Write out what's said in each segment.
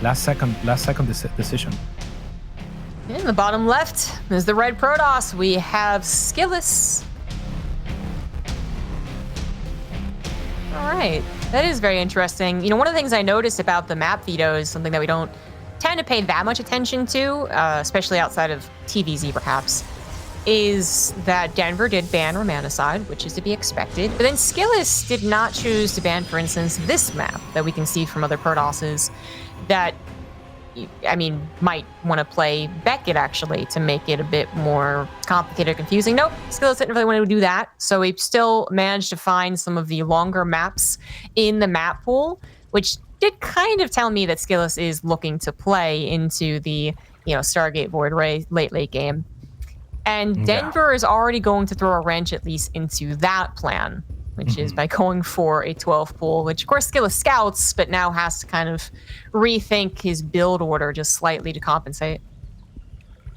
last second decision. In the bottom left is the red Protoss. We have SKillous. All right, that is very interesting. You know, one of the things I noticed about the map veto is something that we don't tend to pay that much attention to, especially outside of TVZ perhaps, is that Denver did ban Romanticide, which is to be expected. But then SKillous did not choose to ban, for instance, this map that we can see from other Protosses that, I mean, might want to play Beckett, actually, to make it a bit more complicated or confusing. Nope, SKillous didn't really want to do that. So we still managed to find some of the longer maps in the map pool, which did kind of tell me that SKillous is looking to play into the, Stargate Void Ray late game. And Denver is already going to throw a wrench at least into that plan, which is by going for a 12 pool, which of course SKillous scouts, but now has to kind of rethink his build order just slightly to compensate.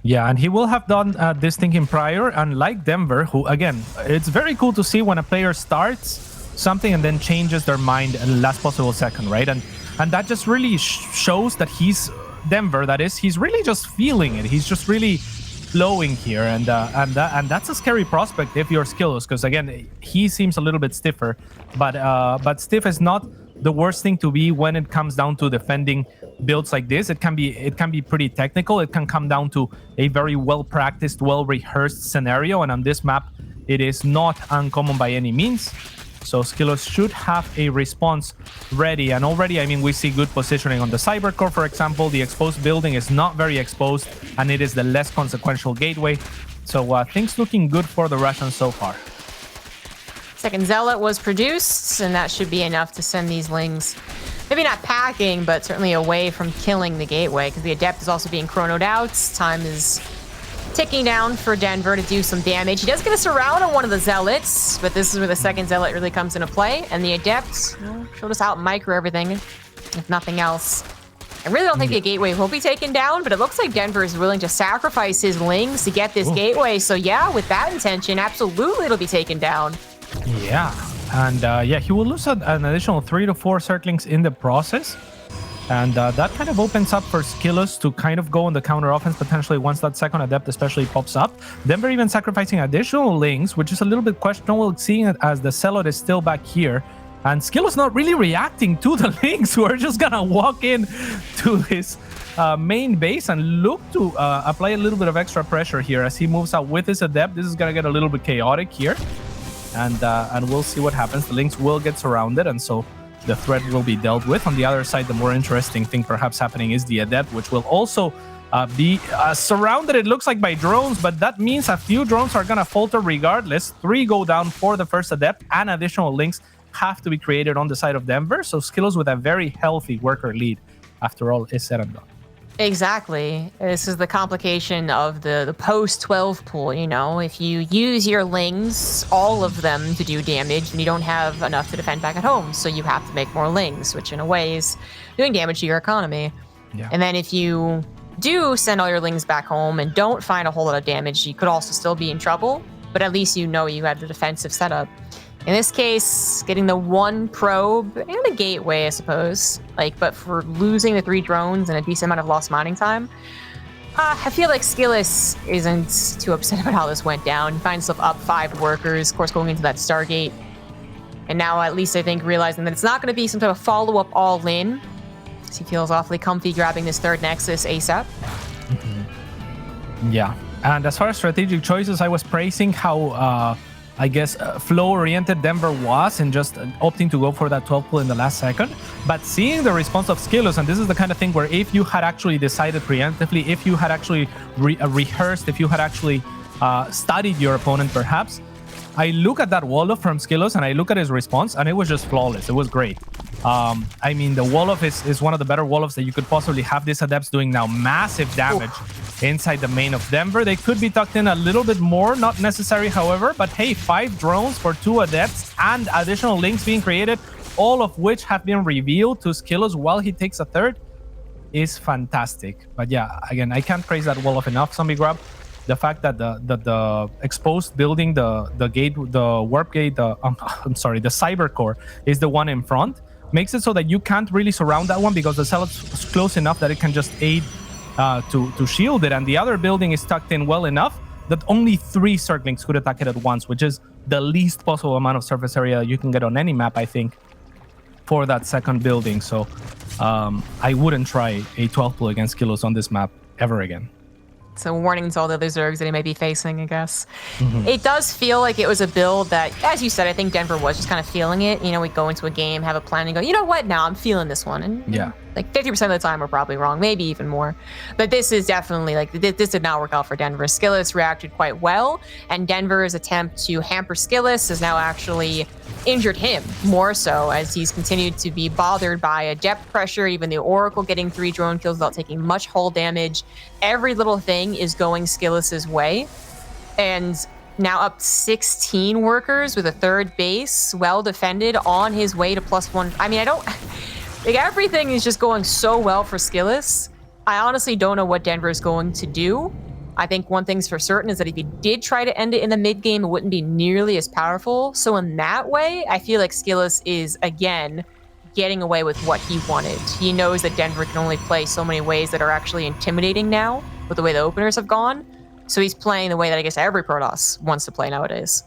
Yeah, and he will have done this thinking prior, unlike Denver, who, again, it's very cool to see when a player starts something and then changes their mind in the last possible second, right? And that just really shows that Denver, that is, he's really just feeling it. He's just really flowing here, and that's a scary prospect if you're SKillous, because again, he seems a little bit stiffer, but stiff is not the worst thing to be when it comes down to defending builds like this. It can be pretty technical. It can come down to a very well practiced, well rehearsed scenario, and on this map it is not uncommon by any means. So SKillous should have a response ready, and already, I mean, we see good positioning on the Cybercore, for example. The exposed building is not very exposed, and it is the less consequential gateway. So things looking good for the Russians so far. Second Zealot was produced, and that should be enough to send these Lings, maybe not packing, but certainly away from killing the gateway, because the Adept is also being chronoed out. Time is ticking down for Denver to do some damage. He does get a surround on one of the Zealots, but this is where the second Zealot really comes into play, and the Adept, she'll just out micro everything, if nothing else. I really don't think the gateway will be taken down, but it looks like Denver is willing to sacrifice his Lings to get this gateway. So yeah, with that intention, absolutely it'll be taken down. Yeah, and he will lose an additional 3 to 4 Zerglings in the process. And that kind of opens up for SKillous to kind of go on the counter offense potentially once that second Adept especially pops up. Denver even sacrificing additional Lings, which is a little bit questionable, seeing it as the Zealot is still back here. And SKillous not really reacting to the Lings, who are just gonna walk in to his main base and look to apply a little bit of extra pressure here as he moves out with his Adept. This is gonna get a little bit chaotic here. And we'll see what happens. The Lings will get surrounded, and so the threat will be dealt with. On the other side, the more interesting thing perhaps happening is the Adept, which will also be surrounded, it looks like, by drones, but that means a few drones are gonna falter regardless. 3 go down for the first Adept, and additional Lings have to be created on the side of Denver, so SKillous with a very healthy worker lead after all is said and done. Exactly. This is the complication of the post-12 pool, If you use your Lings, all of them, to do damage, then you don't have enough to defend back at home, so you have to make more Lings, which in a way is doing damage to your economy. Yeah. And then if you do send all your Lings back home and don't find a whole lot of damage, you could also still be in trouble, but at least you have the defensive setup. In this case, getting the 1 probe and a gateway, I suppose. But for losing the 3 drones and a decent amount of lost mining time, I feel like SKillous isn't too upset about how this went down. He finds himself up 5 workers, of course, going into that Stargate. And now, at least, I think, realizing that it's not going to be some type of follow-up all-in. He feels awfully comfy grabbing this 3rd Nexus ASAP. Yeah. And as far as strategic choices, I was praising how flow-oriented Denver was in just opting to go for that 12 pull in the last second. But seeing the response of SKillous, and this is the kind of thing where if you had actually decided preemptively, if you had actually rehearsed, if you had actually studied your opponent perhaps, I look at that Wolof from SKillous and I look at his response, and it was just flawless. It was great. I mean, the Wolof is one of the better Wolofs that you could possibly have. These Adepts doing now massive damage inside the main of Denver. They could be tucked in a little bit more, not necessary, however, but hey, 5 drones for 2 Adepts and additional Lings being created, all of which have been revealed to SKillous while he takes a 3rd, is fantastic. But yeah, again, I can't praise that Wolof enough, Zombie Grab. The fact that the exposed building, the gate, the warp gate, the Cybercore is the one in front, makes it so that you can't really surround that one because the cell is close enough that it can just aid to shield it, and the other building is tucked in well enough that only 3 Zerglings could attack it at once, which is the least possible amount of surface area you can get on any map, I think, for that second building. So I wouldn't try a 12 pull against SKillous on this map ever again. So warning to all the other Zergs that he may be facing, I guess. It does feel like it was a build that, as you said, I think Denver was just kind of feeling it. You know, we go into a game, have a plan, and go, you know what, now I'm feeling this one. And yeah, like 50% of the time we're probably wrong, maybe even more. But this is definitely, like, this did not work out for Denver. SKillous reacted quite well, and Denver's attempt to hamper SKillous has now actually injured him more so, as he's continued to be bothered by a depth pressure, even the Oracle getting 3 drone kills without taking much hull damage. Every little thing is going SKillous's way. And now up 16 workers with a 3rd base, well defended, on his way to +1. I mean, I don't... Like, everything is just going so well for SKillous. I honestly don't know what Denver is going to do. I think one thing's for certain is that if he did try to end it in the mid game, it wouldn't be nearly as powerful. So in that way, I feel like SKillous is, again, getting away with what he wanted. He knows that Denver can only play so many ways that are actually intimidating now with the way the openers have gone. So he's playing the way that I guess every Protoss wants to play nowadays.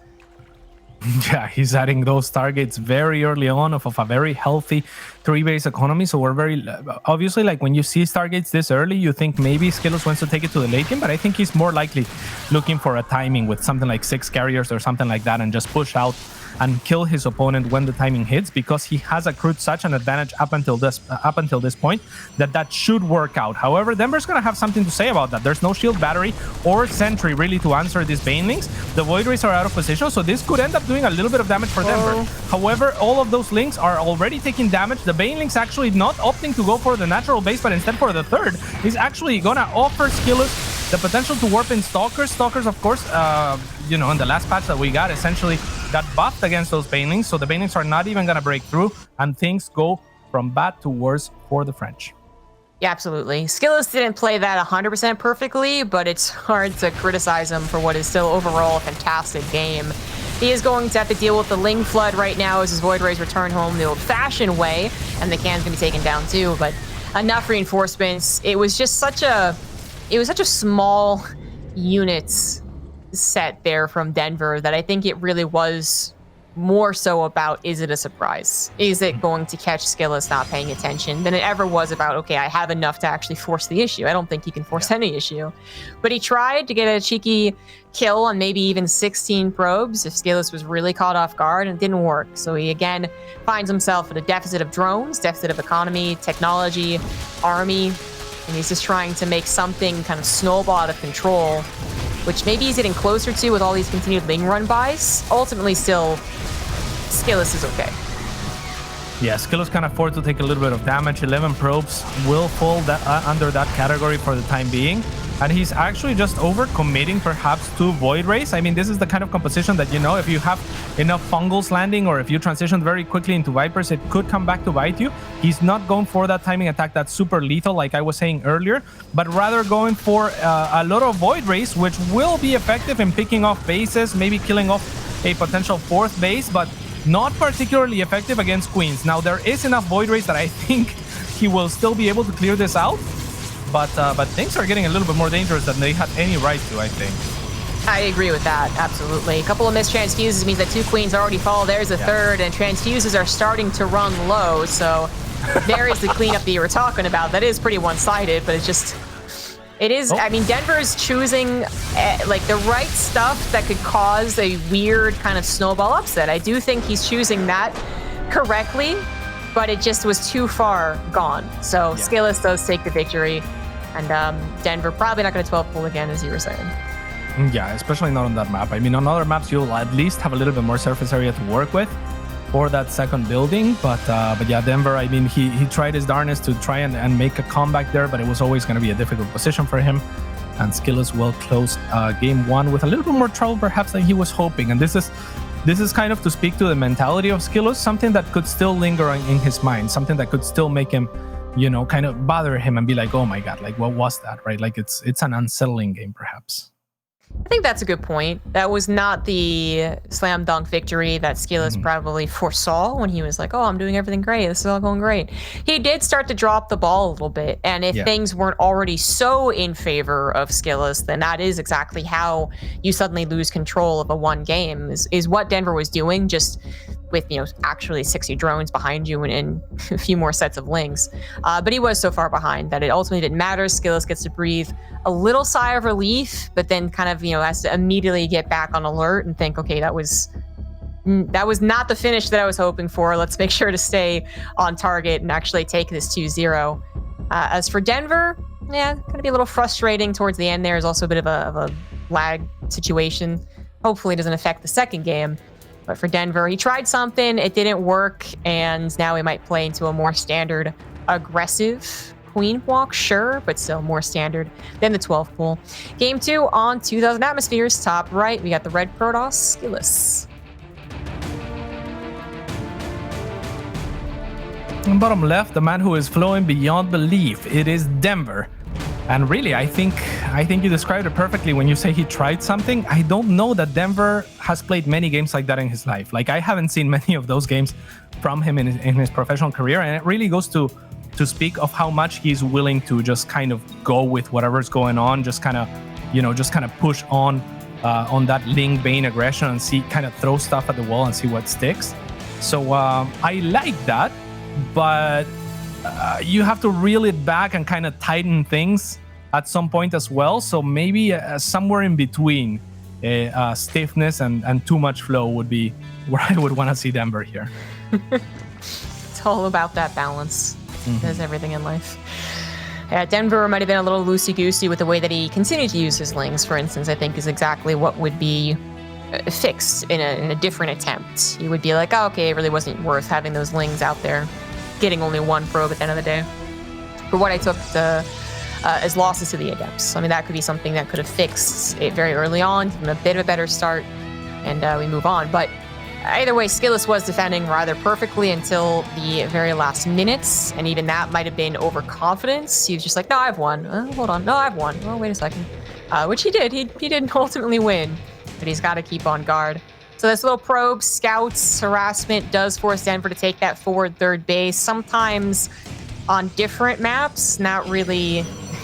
Yeah, he's adding those targets very early on of a very healthy 3-base economy. So we're very, obviously, like when you see Stargates this early, you think maybe SKillous wants to take it to the late game, but I think he's more likely looking for a timing with something like 6 carriers or something like that and just push out and kill his opponent when the timing hits, because he has accrued such an advantage up until this point that should work out. However, Denver's gonna have something to say about that. There's no shield battery or sentry really to answer these banelings. The Void Rays are out of position, so this could end up doing a little bit of damage for Denver. However, all of those links are already taking damage. The banelings actually not opting to go for the natural base, but instead for the 3rd. He's actually gonna offer SKillous the potential to warp in Stalkers. Stalkers, of course, you know, in the last patch that we got, essentially got buffed against those banelings, so the banelings are not even gonna break through, and things go from bad to worse for the French. Yeah, absolutely. SKillous didn't play that 100% perfectly, but it's hard to criticize him for what is still overall a fantastic game. He is going to have to deal with the Ling Flood right now as his Void Rays return home the old-fashioned way, and the can's gonna be taken down too, but enough reinforcements. It was just such a small units set there from Denver that I think it really was more so about, is it a surprise? Is it going to catch SKillous not paying attention than it ever was about, okay, I have enough to actually force the issue. I don't think he can force any issue. But he tried to get a cheeky kill on maybe even 16 probes if SKillous was really caught off guard, and it didn't work. So he again finds himself at a deficit of drones, deficit of economy, technology, army, and he's just trying to make something kind of snowball out of control, which maybe he's getting closer to with all these continued Ling run bys. Ultimately, still, SKillous is okay. Yeah, SKillous can afford to take a little bit of damage. 11 probes will fall under that category for the time being. And he's actually just overcommitting perhaps to Void Rays. I mean, this is the kind of composition that, you know, if you have enough fungals landing or if you transition very quickly into Vipers, it could come back to bite you. He's not going for that timing attack that's super lethal, like I was saying earlier, but rather going for a lot of Void Rays, which will be effective in picking off bases, maybe killing off a potential 4th base, but not particularly effective against Queens. Now, there is enough Void Rays that I think he will still be able to clear this out. But things are getting a little bit more dangerous than they had any right to, I think. I agree with that, absolutely. A couple of missed transfuses means that 2 queens already fall. There's a 3rd, and transfuses are starting to run low. So there is the cleanup that you were talking about. That is pretty one-sided, but it's just... It is, I mean, Denver's choosing like the right stuff that could cause a weird kind of snowball upset. I do think he's choosing that correctly, but it just was too far gone. So SKillous does take the victory, and Denver probably not going to 12 pull again, as you were saying. Yeah, especially not on that map. I mean, on other maps, you'll at least have a little bit more surface area to work with for that second building. But yeah, Denver, I mean, he tried his darnest to try and make a comeback there, but it was always going to be a difficult position for him. And SKillous will close game 1 with a little bit more trouble perhaps than he was hoping. And this is kind of to speak to the mentality of SKillous, something that could still linger in his mind, something that could still make him, you know, kind of bother him and be like, oh my God, like what was that, right? Like it's an unsettling game perhaps. think that's a good point. That was not the slam dunk victory that SKillous probably foresaw when he was like, oh, I'm doing everything great. This is all going great. He did start to drop the ball a little bit. And if things weren't already so in favor of SKillous, then that is exactly how you suddenly lose control of a one game, is what Denver was doing, just with, actually 60 drones behind you and a few more sets of links. But he was so far behind that it ultimately didn't matter. SKillous gets to breathe a little sigh of relief, but then kind of, has to immediately get back on alert and think, okay, that was not the finish that I was hoping for. Let's make sure to stay on target and actually take this 2-0. As for Denver, going to be a little frustrating towards the end. There's also a bit of a lag situation. Hopefully it doesn't affect the second game. But for Denver, he tried something, it didn't work, and now he might play into a more standard aggressive queen walk, sure, but still more standard than the 12 pool. Game 2 on 2,000 atmospheres. Top right, we got the red Protoss, SKillous. And bottom left, the man who is flowing beyond belief, it is Denver. And really, I think you described it perfectly when you say he tried something. I don't know that Denver has played many games like that in his life. Like, I haven't seen many of those games from him in his professional career, and it really goes to speak of how much he's willing to just kind of go with whatever's going on, just kind of push on that Ling Bane aggression and see, kind of throw stuff at the wall and see what sticks. So I like that, but you have to reel it back and kind of tighten things at some point as well. So maybe somewhere in between stiffness and too much flow would be where I would want to see Denver here. It's all about that balance, as everything in life. Yeah, Denver might have been a little loosey-goosey with the way that he continued to use his lings, for instance, I think is exactly what would be fixed in a different attempt. He would be like, oh, okay, it really wasn't worth having those lings out there, getting only one probe at the end of the day. For what I took as losses to the Adepts. I mean, that could be something that could have fixed it very early on, given a bit of a better start, and we move on. But either way, SKillous was defending rather perfectly until the very last minutes, and even that might have been overconfidence. He was just like, no, I've won. Hold on, no, I've won. Oh, wait a second. Which he did. He didn't ultimately win, but he's got to keep on guard. So this little probe, scouts, harassment does force Denver to take that forward third base. Sometimes on different maps, not really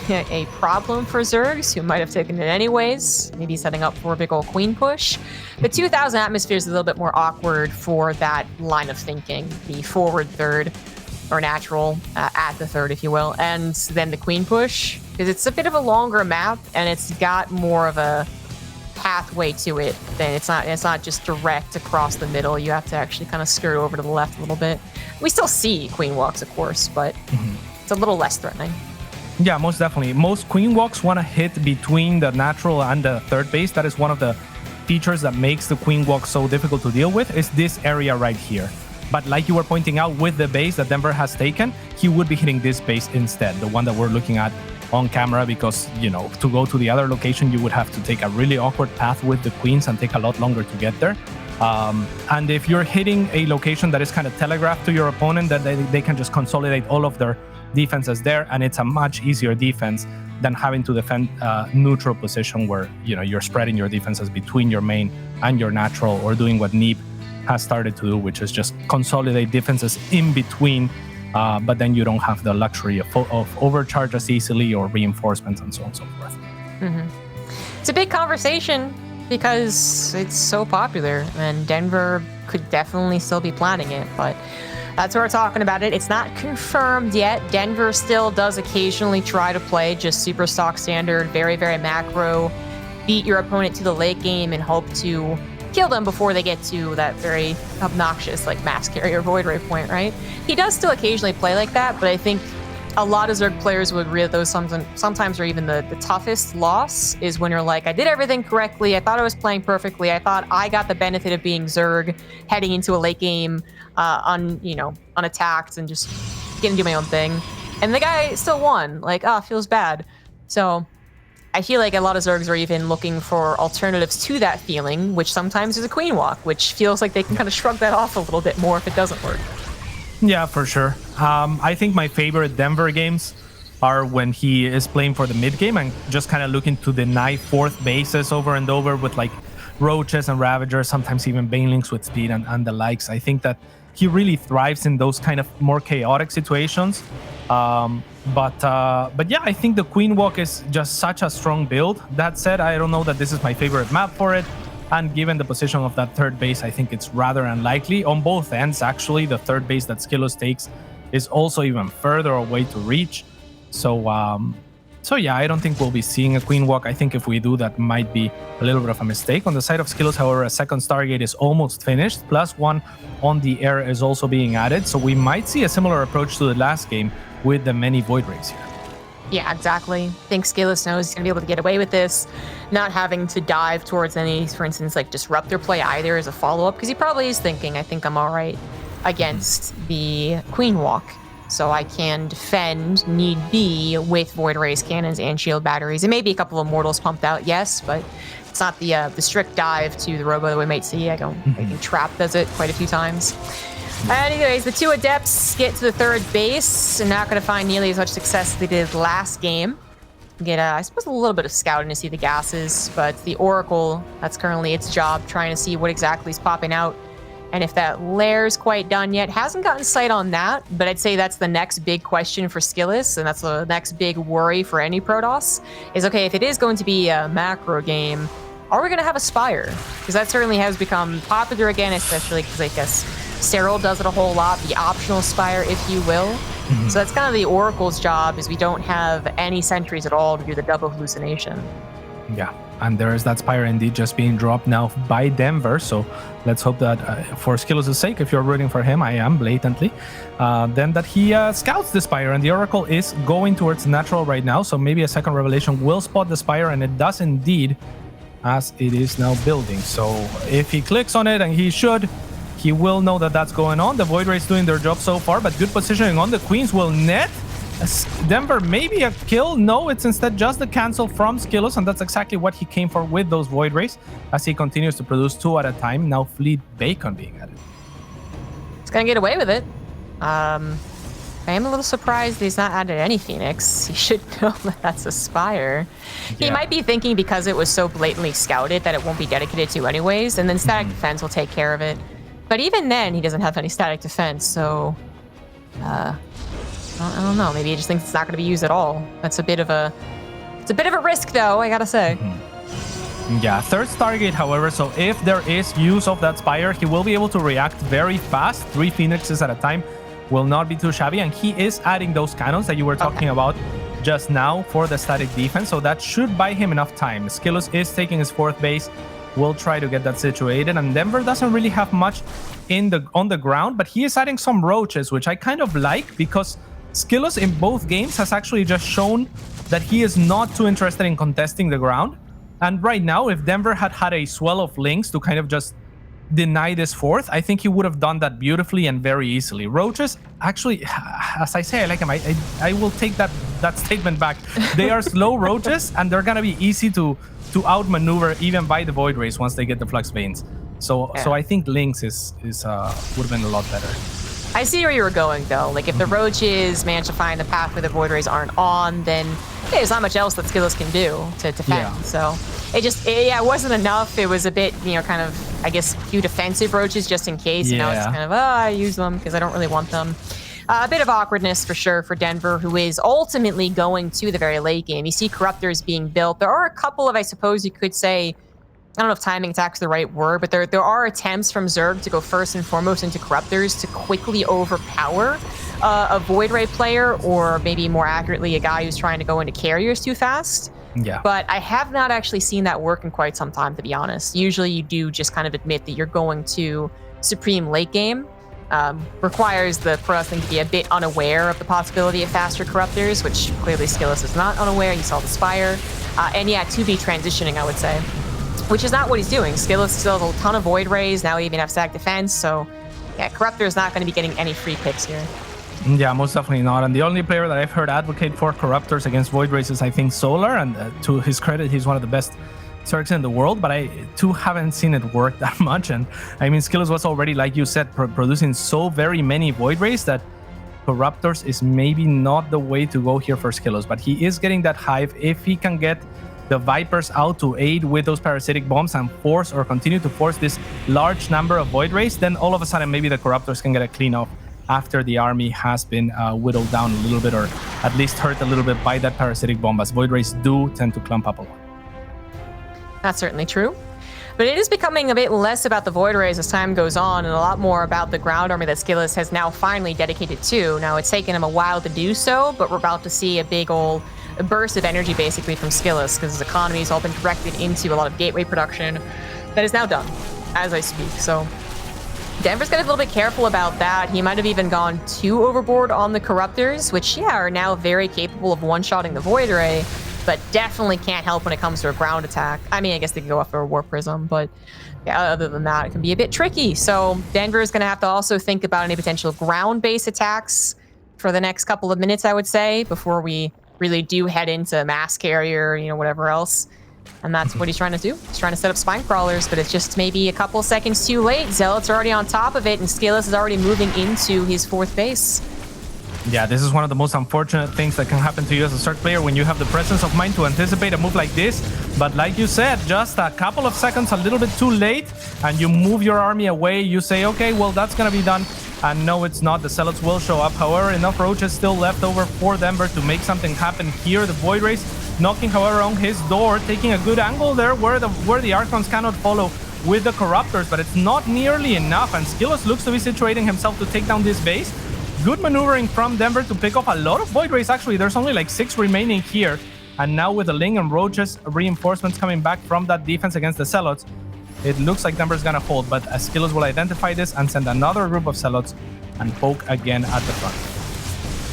a problem for Zergs, who might have taken it anyways, maybe setting up for a big old queen push. The 2,000 atmospheres is a little bit more awkward for that line of thinking, the forward third, or natural, at the third, if you will, and then the queen push, because it's a bit of a longer map, and it's got more of a pathway to it. Then it's not just direct across the middle. You have to actually kind of skirt over to the left a little bit. We still see queen walks, of course, but it's a little less threatening. Yeah, most definitely. Most queen walks want to hit between the natural and the third base. That is one of the features that makes the queen walk so difficult to deal with, is this area right here. But like you were pointing out, with the base that Denver has taken, he would be hitting this base instead, the one that we're looking at on camera, because, to go to the other location, you would have to take a really awkward path with the queens and take a lot longer to get there. And if you're hitting a location that is kind of telegraphed to your opponent, that they can just consolidate all of their defenses there, and it's a much easier defense than having to defend neutral position where you're spreading your defenses between your main and your natural, or doing what Neep has started to do, which is just consolidate defenses in between, but then you don't have the luxury of overcharges easily or reinforcements and so on and so forth. It's a big conversation because it's so popular, and Denver could definitely still be planning it, but that's what we're talking about it. It's not confirmed yet. Denver still does occasionally try to play just super stock standard, very, very macro, beat your opponent to the late game and hope to kill them before they get to that very obnoxious mass carrier void ray point, right? He does still occasionally play like that, but I think a lot of Zerg players would agree that those sometimes are even the toughest loss is when you're like, I did everything correctly, I thought I was playing perfectly, I thought I got the benefit of being Zerg heading into a late game unattacked and just getting to do my own thing. And the guy still won. Feels bad. So I feel like a lot of Zergs are even looking for alternatives to that feeling, which sometimes is a queen walk, which feels like they can kind of shrug that off a little bit more if it doesn't work. Yeah, for sure. I think my favorite Denver games are when he is playing for the mid game and just kind of looking to deny fourth bases over and over with like roaches and ravagers, sometimes even banelings with speed and the likes. I think that he really thrives in those kind of more chaotic situations. But yeah, I think the Queen Walk is just such a strong build. That said, I don't know that this is my favorite map for it. And given the position of that third base, I think it's rather unlikely. On both ends, actually, the third base that SKillous takes is also even further away to reach. So yeah, I don't think we'll be seeing a Queen Walk. I think if we do, that might be a little bit of a mistake. On the side of SKillous, however, a second Stargate is almost finished. +1 on the air is also being added. So we might see a similar approach to the last game with the many Void Rays here. Yeah, exactly. I think SKillous knows he's going to be able to get away with this, not having to dive towards any, for instance, like Disruptor play either as a follow-up, because he probably is thinking, I think I'm all right against the Queen Walk. So I can defend, need be, with Void Rays, cannons, and shield batteries. And maybe a couple of Mortals pumped out, yes, but it's not the strict dive to the Robo that we might see. I think Trap does it quite a few times. Anyways, the two Adepts get to the third base and not going to find nearly as much success as they did last game. Get, I suppose, a little bit of scouting to see the gases, but the Oracle, that's currently its job, trying to see what exactly is popping out. And if that lair's quite done yet, hasn't gotten sight on that, but I'd say that's the next big question for SKillous, and that's the next big worry for any Protoss, is, okay, if it is going to be a macro game, are we going to have a Spire? Because that certainly has become popular again, especially because I guess Sterile does it a whole lot, the optional Spire, if you will. So that's kind of the Oracle's job, is we don't have any sentries at all to do the double hallucination. Yeah, and there is that Spire indeed just being dropped now by Denver. So let's hope that for SKillous' sake, if you're rooting for him, I am blatantly, then that he scouts the Spire, and the Oracle is going towards natural right now. So maybe a second Revelation will spot the Spire, and it does indeed, as it is now building. So if he clicks on it, and he should, he will know that that's going on. The Void Rays doing their job so far, but good positioning on the Queens will net. Denver, maybe a kill? No, it's instead just the cancel from SKillous, and that's exactly what he came for with those Void Rays, as he continues to produce 2 at a time. Now Fleet Bacon being added. He's gonna get away with it. I am a little surprised he's not added any Phoenix. He should know that that's a Spire. Yeah. He might be thinking because it was so blatantly scouted that it won't be dedicated to anyways, and then Static Defense will take care of it. But even then, he doesn't have any Static Defense, so I don't know. Maybe he just thinks it's not going to be used at all. That's a bit of a risk, though, I gotta say. Yeah, third Stargate, however, so if there is use of that Spire, he will be able to react very fast. 3 Phoenixes at a time will not be too shabby, and he is adding those cannons that you were talking about just now for the static defense, so that should buy him enough time. SKillous is taking his 4th base. Will try to get that situated, and Denver doesn't really have much on the ground, but he is adding some roaches, which I kind of like, because SKillous in both games has actually just shown that he is not too interested in contesting the ground. And right now, if Denver had had a swell of links to kind of just deny this 4th, I think he would have done that beautifully and very easily. Roaches, actually, as I say, I like him. I will take that statement back. They are slow roaches, and they're gonna be easy to outmaneuver even by the Void Rays once they get the Flux Veins. So I think Lynx would have been a lot better. I see where you were going, though. Like, if the Roaches manage to find the path where the Void Rays aren't on, then there's not much else that SKillous can do to defend. Yeah. So it wasn't enough. It was a bit, kind of, I guess, few defensive Roaches just in case. Yeah. And now it's kind of, I use them because I don't really want them. A bit of awkwardness for sure for Denver, who is ultimately going to the very late game. You see Corruptors being built. There are a couple of, I suppose you could say, I don't know if timing attack's the right word, but there are attempts from Zerg to go first and foremost into Corruptors to quickly overpower a Void Ray player, or maybe more accurately, a guy who's trying to go into carriers too fast. Yeah. But I have not actually seen that work in quite some time, to be honest. Usually you do just kind of admit that you're going to Supreme late game. Requires the Protoss thing to be a bit unaware of the possibility of faster Corruptors, which clearly SKillous is not unaware. You saw the Spire. And yeah, to be transitioning, I would say. Which is not what he's doing. SKillous still has a ton of Void Rays. Now we even have static defense. So yeah, Corruptor is not going to be getting any free picks here. Yeah, most definitely not. And the only player that I've heard advocate for Corruptors against Void Rays is, I think, Solar. And to his credit, he's one of the best Zergs in the world, but I too haven't seen it work that much. And I mean, SKillous was already, like you said, producing so very many Void Rays that Corruptors is maybe not the way to go here for SKillous, but he is getting that Hive. If he can get the Vipers out to aid with those parasitic bombs and force or continue to force this large number of Void Rays, then all of a sudden maybe the Corruptors can get a clean off after the army has been whittled down a little bit, or at least hurt a little bit by that parasitic bomb, as Void Rays do tend to clump up a lot. That's certainly true. But it is becoming a bit less about the Void Rays as time goes on, and a lot more about the ground army that SKillous has now finally dedicated to. Now, it's taken him a while to do so, but we're about to see a big old burst of energy basically from SKillous, because his economy has all been directed into a lot of gateway production that is now done as I speak. So Denver's got to be a little bit careful about that. He might have even gone too overboard on the Corruptors, which, yeah, are now very capable of one-shotting the Void Ray, but definitely can't help when it comes to a ground attack. I mean, I guess they can go after a Warp Prism, but yeah, other than that, it can be a bit tricky. So Denver is going to have to also think about any potential ground-based attacks for the next couple of minutes, I would say, before we really do head into mass carrier, you know, whatever else. And that's what he's trying to do. He's trying to set up spine crawlers, but it's just maybe a couple seconds too late. Zealots are already on top of it, and SKillous is already moving into his 4th base. Yeah, this is one of the most unfortunate things that can happen to you as a Stark player when you have the presence of mind to anticipate a move like this. But like you said, just a couple of seconds a little bit too late, and you move your army away. You say, okay, well, that's going to be done. And no, it's not. The Zealots will show up. However, enough roaches still left over for Denver to make something happen here. The Void Rays knocking, however, on his door, taking a good angle there where the Archons cannot follow with the Corruptors, but it's not nearly enough. And SKillous looks to be situating himself to take down this base. Good maneuvering from Denver to pick off a lot of Void Rays. Actually, there's only like 6 remaining here. And now with the Ling and Roaches reinforcements coming back from that defense against the Zealots, it looks like Denver's gonna hold. But SKillous will identify this and send another group of Zealots and poke again at the front.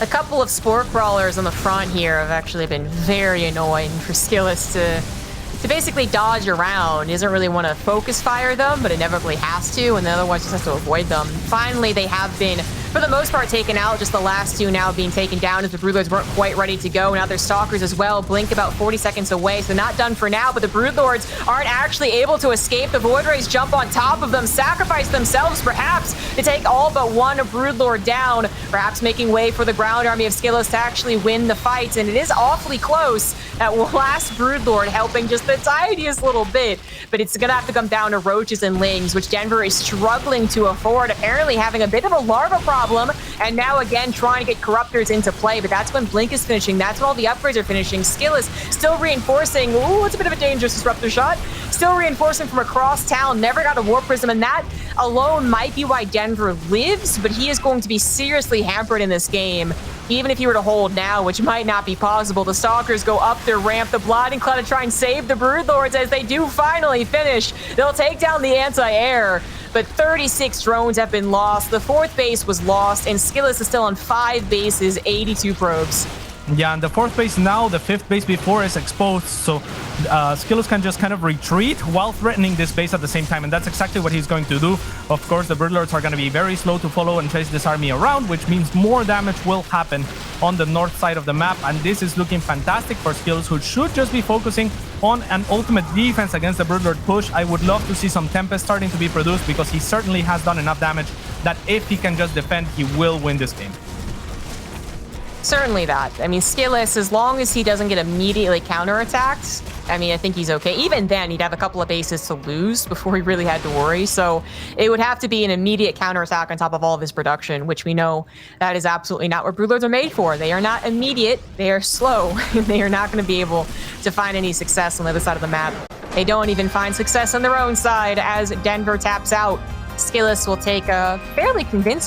A couple of Spore Crawlers on the front here have actually been very annoying for SKillous to basically dodge around. He doesn't really want to focus fire them, but inevitably has to, and otherwise just has to avoid them. Finally, they have been, for the most part, taken out. Just the last 2 now being taken down as the Broodlords weren't quite ready to go. Now there's Stalkers as well. Blink about 40 seconds away, so not done for now, but the Broodlords aren't actually able to escape. The Void Rays jump on top of them, sacrifice themselves perhaps to take all but one Broodlord down, perhaps making way for the ground army of SKillous to actually win the fight. And it is awfully close. That last Broodlord helping just the tiniest little bit, but it's gonna have to come down to Roaches and Lings, which Denver is struggling to afford, apparently having a bit of a larva problem, and now again trying to get Corruptors into play. But that's when Blink is finishing, that's when all the upgrades are finishing. SKillous still reinforcing. Ooh, it's a bit of a dangerous disruptor shot. Still reinforcing from across town, never got a Warp Prism, and that alone might be why Denver lives, but he is going to be seriously hampered in this game. Even if he were to hold now, which might not be possible, the Stalkers go up their ramp, the Blinding Cloud, to try and save the Broodlords as they do finally finish. They'll take down the anti-air, but 36 drones have been lost. The 4th base was lost, and SKillous is still on 5 bases, 82 probes. Yeah, and the 4th base now, the 5th base before is exposed, so SKillous can just kind of retreat while threatening this base at the same time, and that's exactly what he's going to do. Of course, the Broodlords are going to be very slow to follow and chase this army around, which means more damage will happen on the north side of the map, and this is looking fantastic for SKillous, who should just be focusing on an ultimate defense against the Broodlord push. I would love to see some Tempest starting to be produced, because he certainly has done enough damage that if he can just defend, he will win this game. Certainly that. I mean, SKillous, as long as he doesn't get immediately counterattacked, I mean, I think he's okay. Even then, he'd have a couple of bases to lose before he really had to worry. So it would have to be an immediate counterattack on top of all of his production, which we know that is absolutely not what Broodlords are made for. They are not immediate. They are slow. They are not going to be able to find any success on the other side of the map. They don't even find success on their own side as Denver taps out. SKillous will take a fairly convincing